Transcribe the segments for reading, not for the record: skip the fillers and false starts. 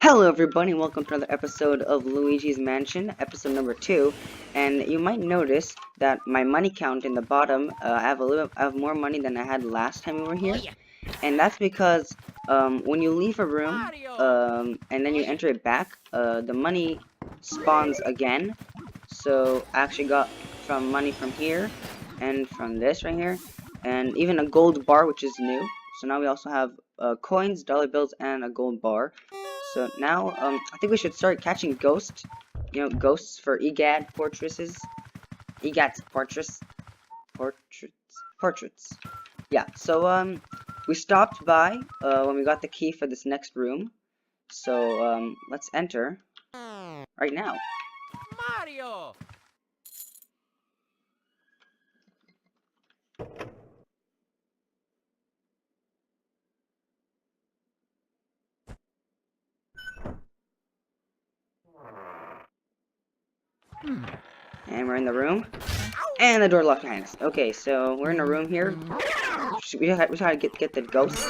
Hello everybody, and welcome to another episode of Luigi's Mansion, episode number 2. And you might notice that my money count in the bottom, I have more money than I had last time we were here. And that's because when you leave a room, and then you enter it back, the money spawns again. So I actually got from money from here, and from this right here, and even a gold bar, which is new. So now we also have coins, dollar bills, and a gold bar. So now, I think we should start catching ghosts. You know, ghosts for EGAD portraits. EGAD's portraits. Yeah. So we stopped by when we got the key for this next room. So let's enter right now. Mario! And we're in the room. And the door locked behind us. Okay, so we're in a room here. We gotta get the ghosts,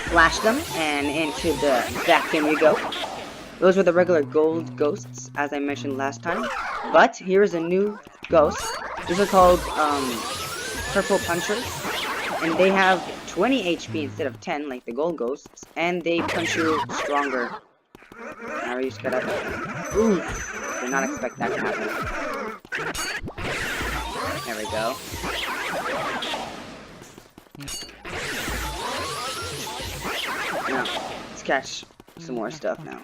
flash them, and into the vacuum we go. Those were the regular gold ghosts, as I mentioned last time. But here is a new ghost. These are called purple punchers, and they have 20 HP instead of 10, like the gold ghosts, and they punch you stronger. Now we just gotta. Ooh, did not expect that to happen. There we go. Now, let's catch some more stuff now.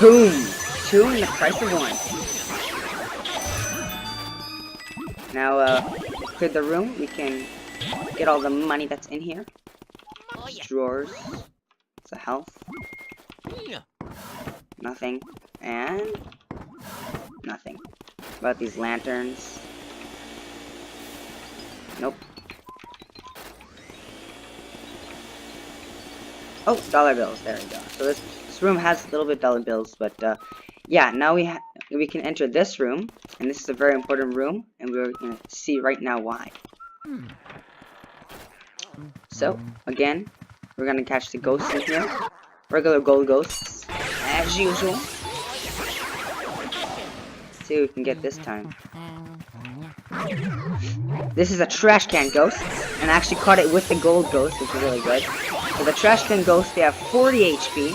Boom! 2 in the price of 1. Now, clear the room. We can get all the money that's in here. Drawers. It's a health. Nothing. And nothing. What about these lanterns? Nope. Oh, dollar bills. There we go. So this room has a little bit of dollar bills, but yeah. Now we can enter this room, and this is a very important room, and we're gonna see right now why. So again, we're gonna catch the ghosts in here, regular gold ghosts, as usual. Let's see what we can get this time. This is a trash can ghost, and I actually caught it with the gold ghost, which is really good. So the trash can ghosts, they have 40 HP,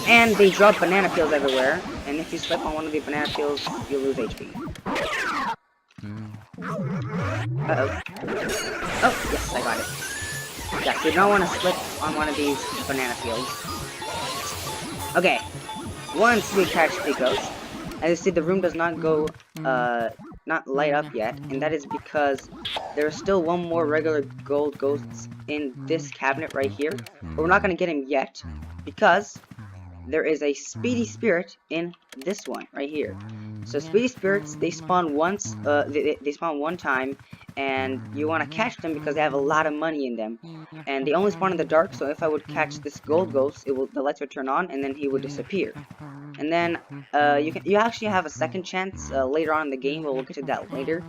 and they drop banana peels everywhere, and if you slip on one of the banana peels, you lose HP. Uh-oh. Oh, yes, I got it. Yeah, so you don't want to slip on one of these banana peels. Okay, once we catch the ghost, as you see, the room does not go, not light up yet, and that is because there is still one more regular gold ghosts in this cabinet right here, but we're not going to get him yet, because there is a speedy spirit in this one right here. So speedy spirits, they spawn once, they spawn one time, and you want to catch them because they have a lot of money in them, and they only spawn in the dark. So if I would catch this gold ghost, the lights would turn on, and then he would disappear. And then you actually have a second chance later on in the game. We'll get to that later.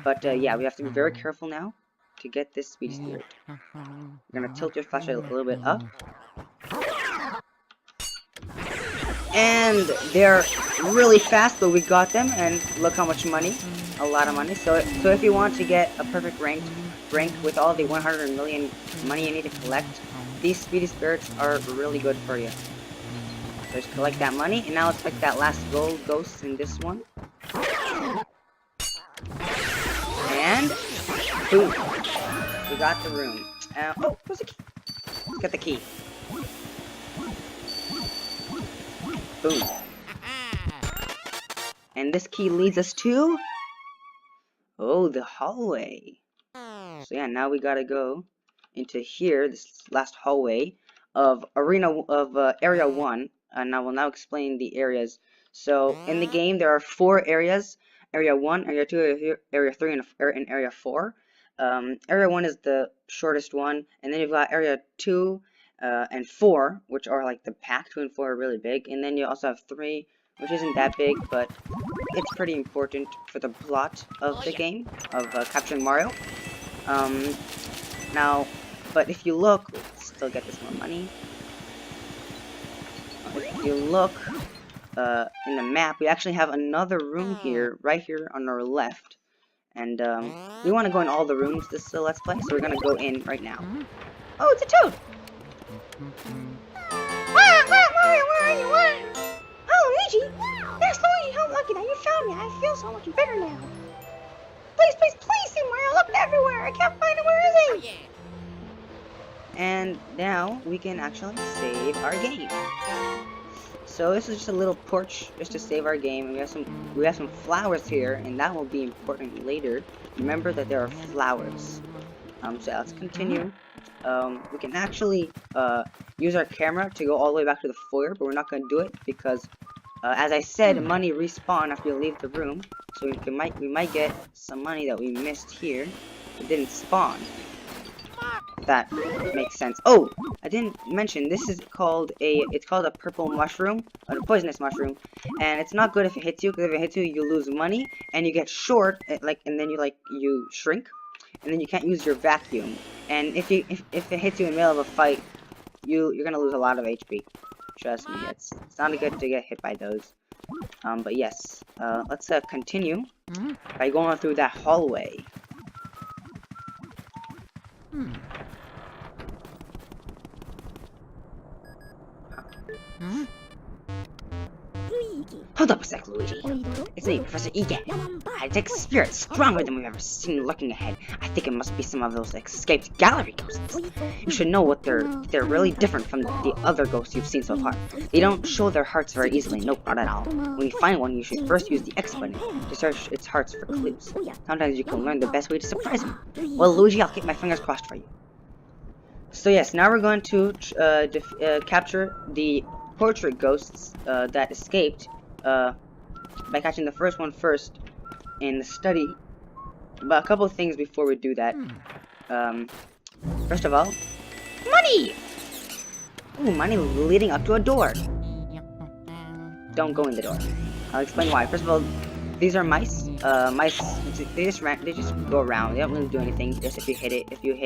But yeah, we have to be very careful now to get this speedy spirit. We're gonna tilt your flashlight a little bit up. And they're really fast, but we got them, and look how much money. A lot of money. So if you want to get a perfect rank with all the 100 million money you need to collect, these speedy spirits are really good for you. So just collect that money, and now let's pick that last gold ghost in this one. And boom, we got the room. Oh, where's the key? Let's get the key. Boom. And this key leads us to... oh, the hallway. So yeah, now we gotta go into here, this last hallway of area 1. And I will now explain the areas. So in the game, there are 4 areas. Area 1, Area 2, Area 3, and Area 4. Area 1 is the shortest one. And then you've got Area 2, and 4, which are like the pack. 2 and 4 are really big, and then you also have 3, which isn't that big, but it's pretty important for the plot of the game, of capturing Mario. Now, But if you look, we'll still get this more money. If you look in the map, we actually have another room here, right here on our left. And we want to go in all the rooms this Let's Play, so we're gonna go in right now. Oh, it's a toad! Where are you? Oh, Luigi! Yes, Luigi, how lucky that you found me. I feel so much better now. Please, see where I looked everywhere. I can't find it. Where is he? And now we can actually save our game. So this is just a little porch just to save our game. And we have some flowers here, and that will be important later. Remember that there are flowers. So let's continue. We can actually use our camera to go all the way back to the foyer, but we're not going to do it because, as I said, money respawn after you leave the room. So we might get some money that we missed here. It didn't spawn. If that makes sense. Oh, I didn't mention this is called it's called a purple mushroom, or a poisonous mushroom, and it's not good if it hits you, because if it hits you, you lose money and you get short, and then you shrink, and then you can't use your vacuum. And if it hits you in the middle of a fight, you're gonna lose a lot of HP. Trust me, it's not good to get hit by those. But yes, let's continue by going through that hallway. Hold up a sec, Luigi. It's me, Professor Egan. I detect spirits stronger than we've ever seen lurking ahead. I think it must be some of those escaped gallery ghosts. You should know what they're really different from the other ghosts you've seen so far. They don't show their hearts very easily, nope, not at all. When you find one, you should first use the X button to search its hearts for clues. Sometimes you can learn the best way to surprise them. Well, Luigi, I'll keep my fingers crossed for you. So yes, now we're going to capture the portrait ghosts that escaped by catching the first one first in the study. But a couple of things before we do that. First of all, money! Ooh, money leading up to a door. Don't go in the door. I'll explain why. First of all, these are mice. Mice, they just go around. They don't really do anything. Just if you hit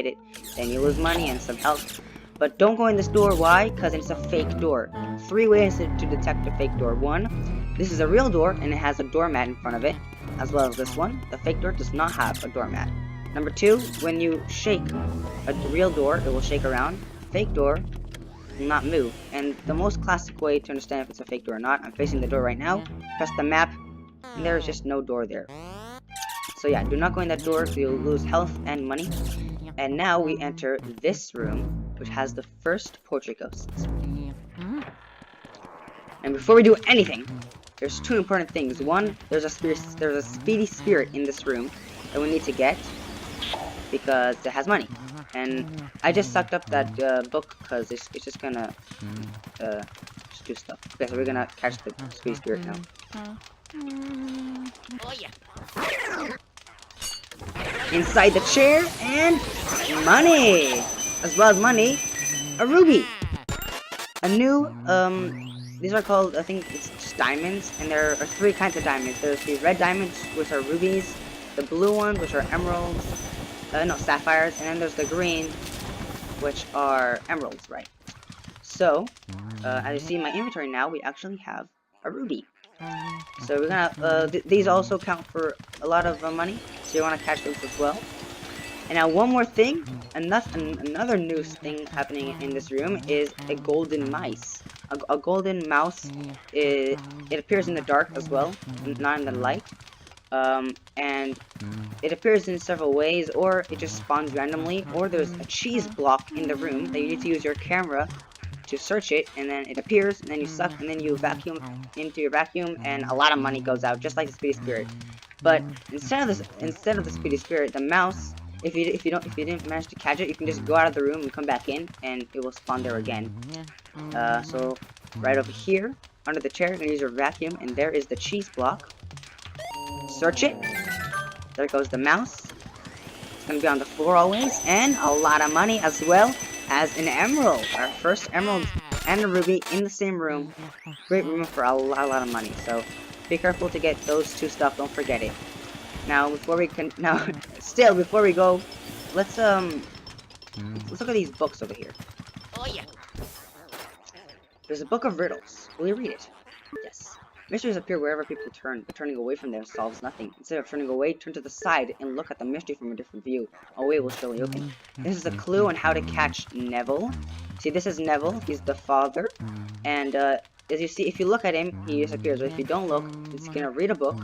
it, then you lose money and some health. But don't go in this door. Why? Because it's a fake door. 3 ways to detect a fake door. 1, this is a real door and it has a doormat in front of it, as well as this one. The fake door does not have a doormat. Number 2, when you shake a real door, it will shake around. Fake door will not move. And the most classic way to understand if it's a fake door or not, I'm facing the door right now. Press the map, and there is just no door there. So yeah, do not go in that door, so you'll lose health and money. And now we enter this room, which has the first portrait ghosts. And before we do anything, there's 2 important things. 1, there's a speedy spirit in this room that we need to get because it has money. And I just sucked up that book because it's just gonna just do stuff. Okay, so we're gonna catch the speedy spirit now. Oh yeah. Inside the chair, and money! As well as money, a ruby! A new, these are called, I think it's just diamonds, and there are 3 kinds of diamonds. There's the red diamonds, which are rubies, the blue ones, which are emeralds, no, sapphires, and then there's the green, which are emeralds, right? So, as you see in my inventory now, we actually have a ruby. So we're gonna, these also count for a lot of money, so you want to catch those as well. And now one more thing, another new thing happening in this room is a golden mice. A golden mouse, it appears in the dark as well, not in the light. And it appears in several ways, or it just spawns randomly, or there's a cheese block in the room that you need to use your camera to search it, and then it appears, and then you suck, and then you vacuum into your vacuum, and a lot of money goes out, just like the Speedy Spirit. But instead of the Speedy Spirit, the mouse, if you didn't manage to catch it, you can just go out of the room and come back in, and it will spawn there again. So right over here, under the chair, you're gonna use your vacuum, and there is the cheese block. Search it. There goes the mouse. It's gonna be on the floor always, and a lot of money as well as an emerald. Our first emerald and a ruby in the same room. Great room for a lot of money. So be careful to get those 2 stuff. Don't forget it. Now before we go, let's Let's look at these books over here. Oh yeah. There's a book of riddles. Will you read it? Yes. Mysteries appear wherever people turn, but turning away from them solves nothing. Instead of turning away, turn to the side and look at the mystery from a different view. A way will surely open. This is a clue on how to catch Neville. See, this is Neville. He's the father. And, as you see, if you look at him, he disappears. But if you don't look, he's gonna read a book.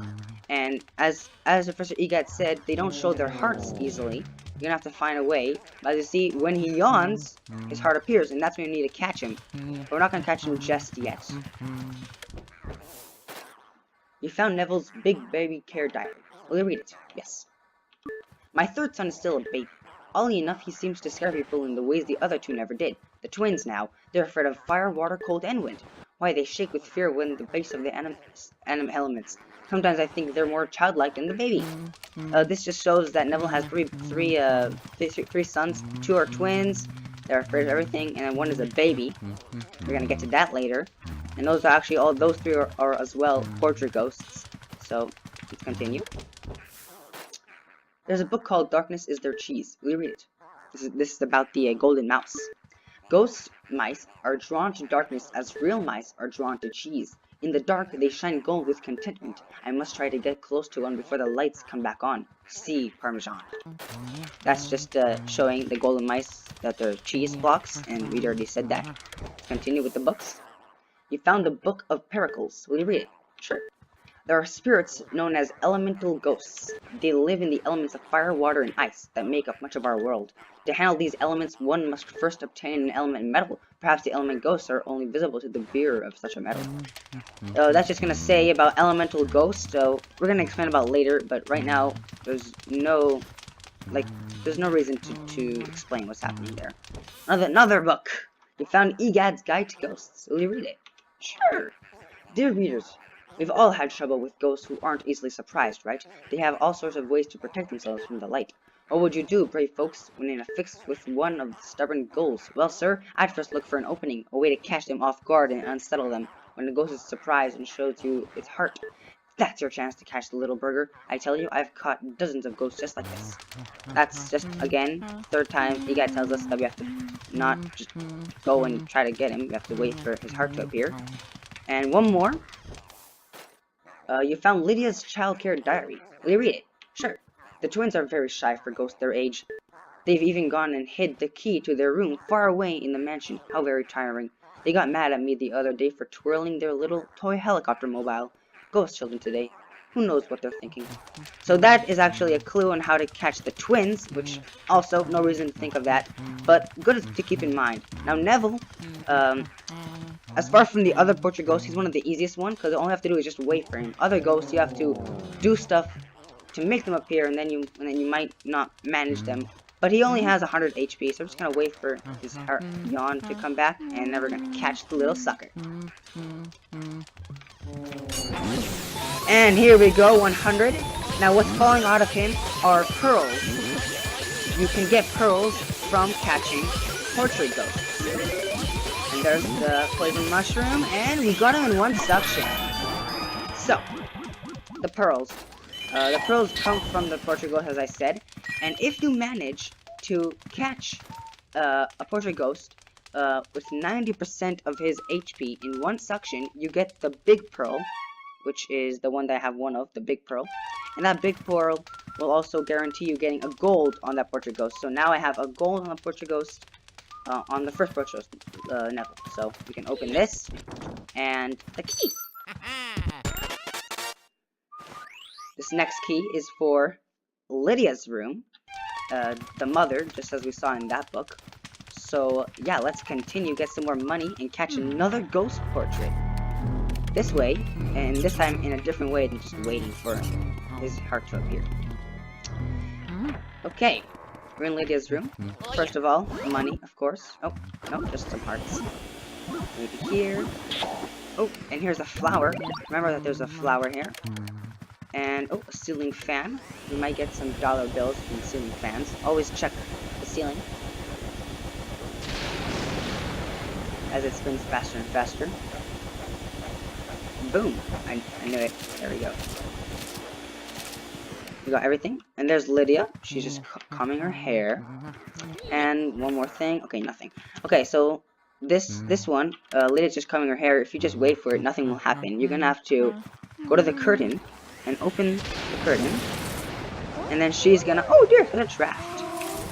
And as Professor Egat said, they don't show their hearts easily. You're gonna have to find a way. But as you see, when he yawns, his heart appears, and that's when you need to catch him. But we're not gonna catch him just yet. You found Neville's big baby care diary. Will you read it? Yes. My third son is still a baby. Oddly enough, he seems to scare people in the ways the other two never did. The twins now, they're afraid of fire, water, cold, and wind. Why, they shake with fear when the base of the anim elements. Sometimes I think they're more childlike than the baby. This just shows that Neville has three sons. Two are twins. They're afraid of everything, and then one is a baby. We're gonna get to that later. And those are actually those three are as well portrait ghosts. So let's continue. There's a book called Darkness is Their Cheese. Will you read it? This is about the golden mouse. Ghost mice are drawn to darkness as real mice are drawn to cheese. In the dark, they shine gold with contentment. I must try to get close to one before the lights come back on. See Parmesan. That's just showing the golden mice that they're cheese blocks, and we already said that. Let's continue with the books. You found the Book of Pericles. Will you read it? Sure. There are spirits known as elemental ghosts. They live in the elements of fire, water, and ice that make up much of our world. To handle these elements, one must first obtain an element metal. Perhaps the element ghosts are only visible to the bearer of such a metal. That's just gonna say about elemental ghosts, so we're gonna explain about later, but right now, there's no reason to explain what's happening there. Another book! You found Egad's Guide to Ghosts. Will you read it? Sure! Dear readers, we've all had trouble with ghosts who aren't easily surprised, right? They have all sorts of ways to protect themselves from the light. What would you do, brave folks, when in a fix with one of the stubborn ghouls? Well, sir, I'd first look for an opening, a way to catch them off guard and unsettle them. When the ghost is surprised and shows you its heart, that's your chance to catch the little burger. I tell you, I've caught dozens of ghosts just like this. That's just, again, third time the guy tells us that we have to not just go and try to get him. We have to wait for his heart to appear. And one more. You found Lydia's childcare diary. Will you read it? Sure. The twins are very shy for ghosts their age. They've even gone and hid the key to their room far away in the mansion. How very tiring. They got mad at me the other day for twirling their little toy helicopter mobile. Ghost children today. Who knows what they're thinking. So that is actually a clue on how to catch the twins, which also, no reason to think of that, but good to keep in mind. Now Neville, as far from the other portrait ghosts, he's one of the easiest ones, because all you have to do is just wait for him. Other ghosts, you have to do stuff to make them appear, and then you might not manage them. But he only has 100 HP, so I'm just gonna wait for his heart yawn to come back, and then we're gonna catch the little sucker. And here we go, 100. Now what's falling out of him are pearls. You can get pearls from catching portrait ghosts. And there's the poison mushroom, and we got him in one suction. So, the pearls. The pearls come from the portrait ghost, as I said. And if you manage to catch a portrait ghost with 90% of his HP in one suction, you get the big pearl, which is the one that I have one of, the big pearl. And that big pearl will also guarantee you getting a gold on that portrait ghost. So now I have a gold on the portrait ghost on the first portrait ghost, Neville. So we can open this, and the key. This next key is for Lydia's room, the mother, just as we saw in that book. So yeah, let's continue, get some more money, and catch another ghost portrait. This way, and this time in a different way than just waiting for his heart to appear. Okay, we're in Lydia's room. First of all, money, of course. Oh, no, just some hearts. Maybe here. Oh, and here's a flower. Remember that there's a flower here. And, oh, a ceiling fan. You might get some dollar bills from ceiling fans. Always check the ceiling as it spins faster and faster. Boom! I knew it. There we go. We got everything. And there's Lydia. She's just combing her hair. And one more thing. Okay, nothing. Okay, so this one, Lydia's just combing her hair. If you just wait for it, nothing will happen. You're gonna have to go to the curtain and open the curtain, and then she's gonna. Oh dear, there's a draft.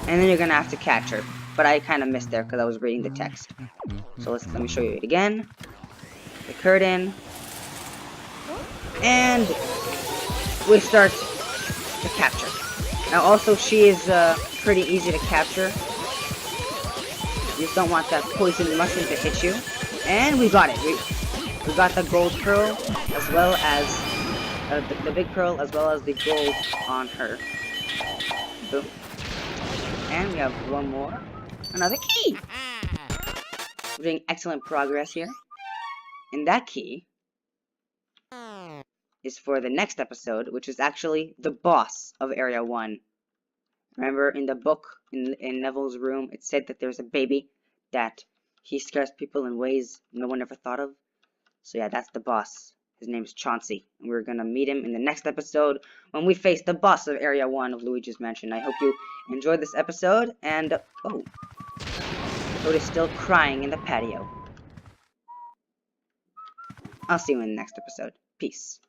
And then you're gonna have to catch her. But I kind of missed there because I was reading the text. So let me show you it again. The curtain, and we start the capture. Now also she is pretty easy to capture. You just don't want that poison mushroom to hit you. And we got it. We got the gold pearl as well as the big pearl as well as the gold on her. Boom. And we have one more. Another key. We're doing excellent progress here. And that key is for the next episode, which is actually the boss of Area 1. Remember in the book, in Neville's room, it said that there's a baby that he scares people in ways no one ever thought of. So yeah, that's the boss. His name's Chauncey. And we're gonna meet him in the next episode when we face the boss of Area 1 of Luigi's Mansion. I hope you enjoyed this episode, and oh, Toad is still crying in the patio. I'll see you in the next episode. Peace.